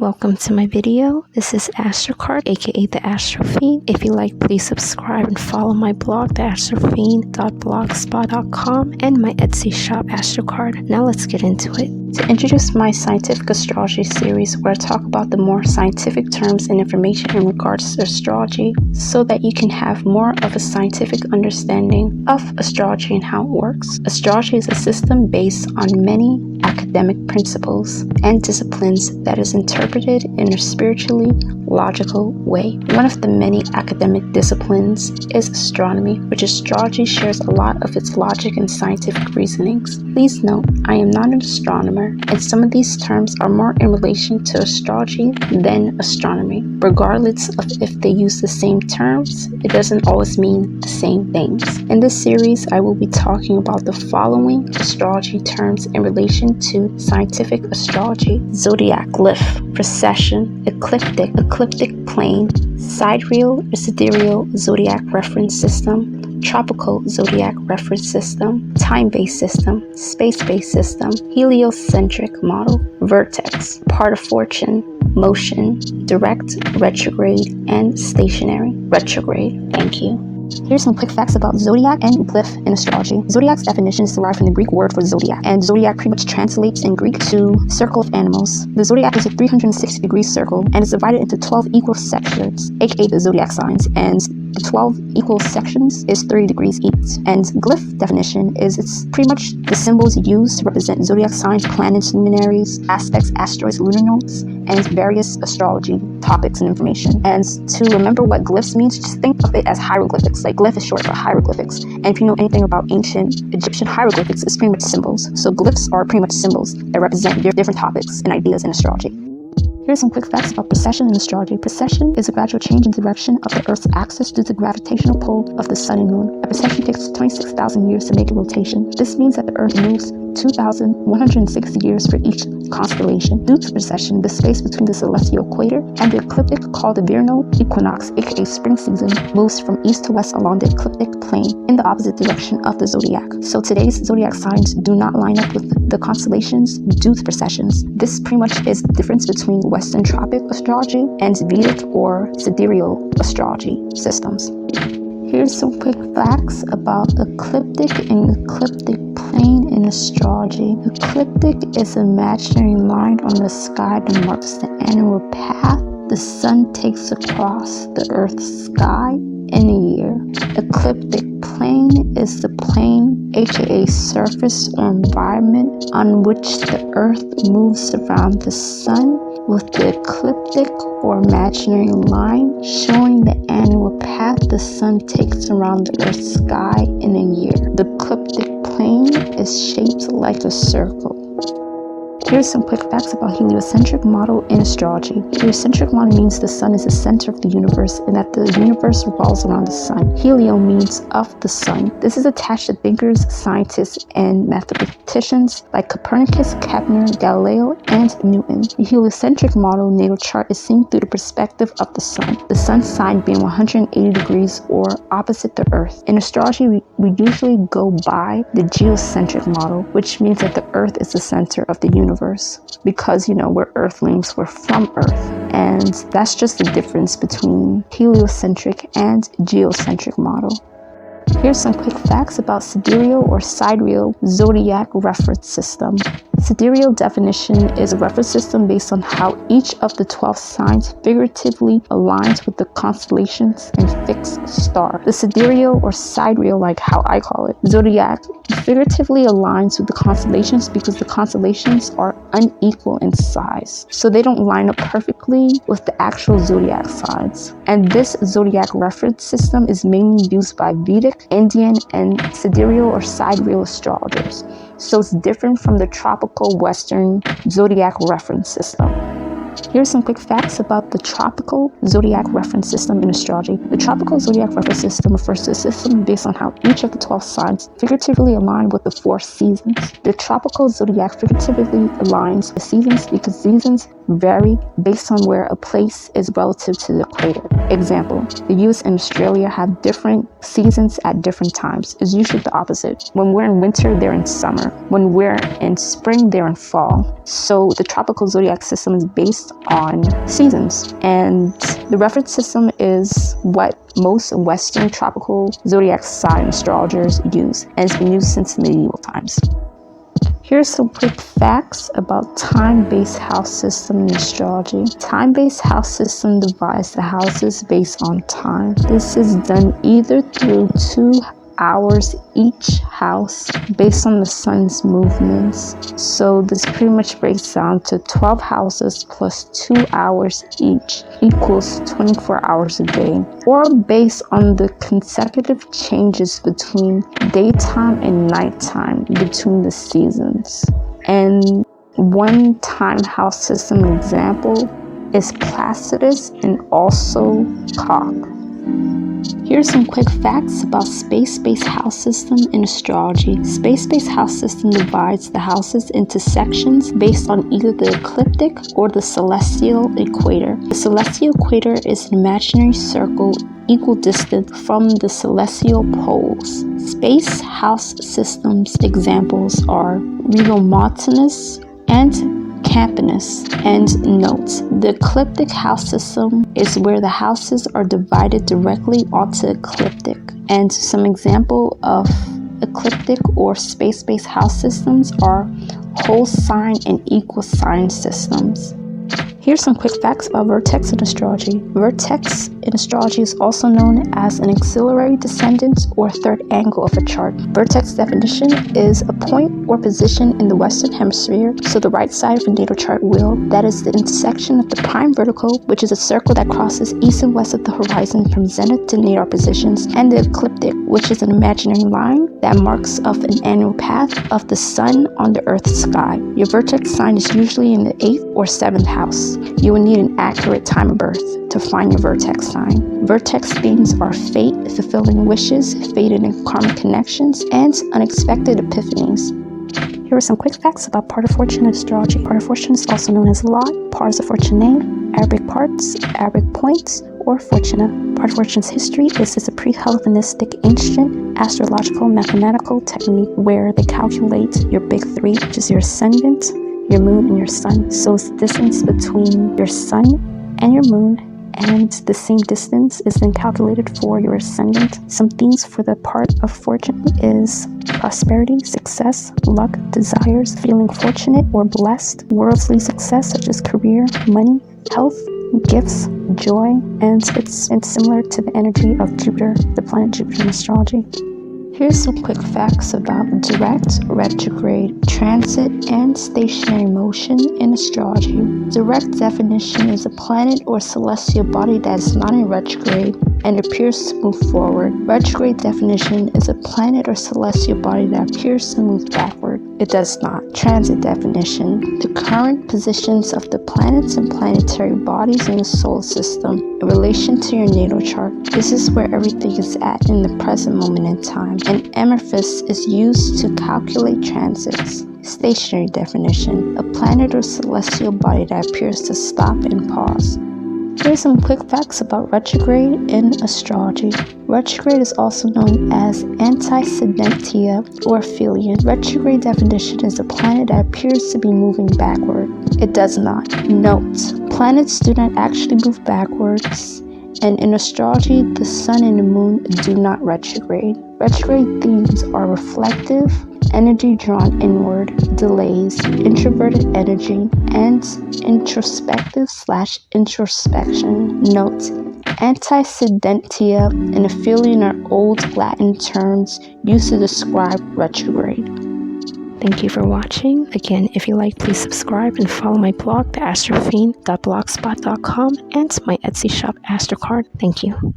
Welcome to my video. This is ASTROcard, aka the Astro Fiend. If you like, please subscribe and follow my blog, theastrofiend.blogspot.com, and my Etsy shop, ASTROcard. Now let's get into it. To introduce my scientific astrology series, where I talk about the more scientific terms and information in regards to astrology, so that you can have more of a scientific understanding of astrology and how it works. Astrology is a system based on many academic principles and disciplines that is interpreted in a spiritually logical way. One of the many academic disciplines is astronomy, which astrology shares a lot of its logic and scientific reasonings. Please note, I am not an astronomer, and some of these terms are more in relation to astrology than astronomy. Regardless of if they use the same terms, it doesn't always mean the same things. In this series, I will be talking about the following astrology terms in relation to scientific astrology: Zodiac, Glyph, Precession, Ecliptic plane, sidereal or sidereal zodiac reference system, tropical zodiac reference system, time-based system, space-based system, heliocentric model, vertex, part of fortune, motion, direct, retrograde, and stationary retrograde. Thank you. Here's some quick facts about zodiac and glyph in astrology. Zodiac's definition is derived from the Greek word for zodiac, and zodiac pretty much translates in Greek to circle of animals. The zodiac is a 360-degree circle and is divided into 12 equal sections, aka the zodiac signs, and the 12 equal sections is 30 degrees each. And glyph definition is it's pretty much the symbols used to represent zodiac signs, planets, luminaries, aspects, asteroids, lunar nodes, and various astrology topics and information. And to remember what glyphs means, just think of it as hieroglyphics. Like glyph is short for hieroglyphics. And if you know anything about ancient Egyptian hieroglyphics, it's pretty much symbols. So glyphs are pretty much symbols that represent different topics and ideas in astrology. Here's some quick facts about precession in astrology. Precession is a gradual change in direction of the Earth's axis due to the gravitational pull of the Sun and Moon. A precession takes 26,000 years to make a rotation. This means that the Earth moves 2,160 years for each constellation. Due to precession, the space between the celestial equator and the ecliptic, called the vernal equinox, aka spring season, moves from east to west along the ecliptic plane in the opposite direction of the zodiac. So today's zodiac signs do not line up with the constellations due to precessions. This pretty much is the difference between Western tropic astrology and Vedic or sidereal astrology systems. Here's some quick facts about ecliptic and ecliptic plane in astrology. Ecliptic is an imaginary line on the sky that marks the annual path the sun takes across the Earth's sky in a year. Ecliptic plane is the plane, aka surface or environment, on which the Earth moves around the sun, with the ecliptic or imaginary line showing the annual path the sun takes around the Earth's sky in a year. The ecliptic plane is shaped like a circle. Here's some quick facts about heliocentric model in astrology. Heliocentric model means the sun is the center of the universe and that the universe revolves around the sun. Helio means of the sun. This is attached to thinkers, scientists, and mathematicians like Copernicus, Kepler, Galileo, and Newton. The heliocentric model natal chart is seen through the perspective of the sun's side being 180 degrees or opposite the Earth. In astrology, we usually go by the geocentric model, which means that the Earth is the center of the universe. Because, we're earthlings, we're from Earth. And that's just the difference between heliocentric and geocentric model. Here's some quick facts about sidereal or sidereal zodiac reference system. Sidereal definition is a reference system based on how each of the 12 signs figuratively aligns with the constellations and fixed star. The sidereal or sidereal, like how I call it, zodiac, figuratively aligns with the constellations because the constellations are unequal in size. So they don't line up perfectly with the actual zodiac signs. And this zodiac reference system is mainly used by Vedic, Indian, and sidereal or sidereal astrologers. So it's different from the tropical Western zodiac reference system. Here's some quick facts about the tropical zodiac reference system in astrology. The tropical zodiac reference system refers to a system based on how each of the 12 signs figuratively align with the 4 seasons. The tropical zodiac figuratively aligns the seasons because seasons vary based on where a place is relative to the equator. Example, the US and Australia have different seasons at different times. It's usually the opposite. When we're in winter, they're in summer. When we're in spring, they're in fall. So the tropical zodiac system is based on seasons, and the reference system is what most Western tropical zodiac sign astrologers use, and it's been used since medieval times. Here's some quick facts about time-based house system in astrology. Time-based house system divides the houses based on time. This is done either through 2 hours each house based on the sun's movements. So this pretty much breaks down to 12 houses plus 2 hours each equals 24 hours a day, or based on the consecutive changes between daytime and nighttime between the seasons. And one time house system example is Placidus and also Cock. Here's some quick facts about space-based house system in astrology. Space-based house system divides the houses into sections based on either the ecliptic or the celestial equator. The celestial equator is an imaginary circle equidistant from the celestial poles. Space house systems examples are Regal-Martinus and Campanus. And note, the ecliptic house system is where the houses are divided directly onto ecliptic. And some example of ecliptic or space-based house systems are whole sign and equal sign systems. Here's some quick facts about vertex in astrology. Vertex in astrology is also known as an auxiliary descendant or third angle of a chart. Vertex definition is a point or position in the western hemisphere, so the right side of a natal chart wheel, that is the intersection of the prime vertical, which is a circle that crosses east and west of the horizon from zenith to natal positions, and the ecliptic, which is an imaginary line that marks off an annual path of the sun on the earth's sky. Your vertex sign is usually in the 8th or 7th house. You will need an accurate time of birth to find your vertex sign. Vertex themes are fate, fulfilling wishes, fated and karmic connections, and unexpected epiphanies. Here are some quick facts about part of fortune in astrology. Part of fortune is also known as lot, part is a fortune name, Arabic parts, Arabic points, or fortuna. Part of fortune's history is a pre-Hellenistic ancient astrological mathematical technique where they calculate your big three, which is your ascendant, your moon, and your sun. So it's the distance between your sun and your moon, and the same distance is then calculated for your ascendant. Some themes for the part of fortune is prosperity, success, luck, desires, feeling fortunate or blessed, worldly success such as career, money, health, gifts, joy, and it's similar to the energy of Jupiter, the planet Jupiter in astrology. Here's some quick facts about direct, retrograde, transit, and stationary motion in astrology. Direct definition is a planet or celestial body that is not in retrograde and appears to move forward. Retrograde definition is a planet or celestial body that appears to move backward. It does not. Transit definition: the current positions of the planets and planetary bodies in the solar system in relation to your natal chart. This is where everything is at in the present moment in time. An amorphous is used to calculate transits. Stationary definition: a planet or celestial body that appears to stop and pause. Here's some quick facts about retrograde in astrology. Retrograde is also known as antecedentia or aphelion. Retrograde definition is a planet that appears to be moving backward. It does not. Note, planets do not actually move backwards, and in astrology, the sun and the moon do not retrograde. Retrograde themes are reflective, energy drawn inward, delays, introverted energy, and introspective/introspection. Note, antecedentia and aphelion are old Latin terms used to describe retrograde. Thank you for watching. Again, if you like, please subscribe and follow my blog, theastrofiend.blogspot.com, and my Etsy shop, ASTROcard. Thank you.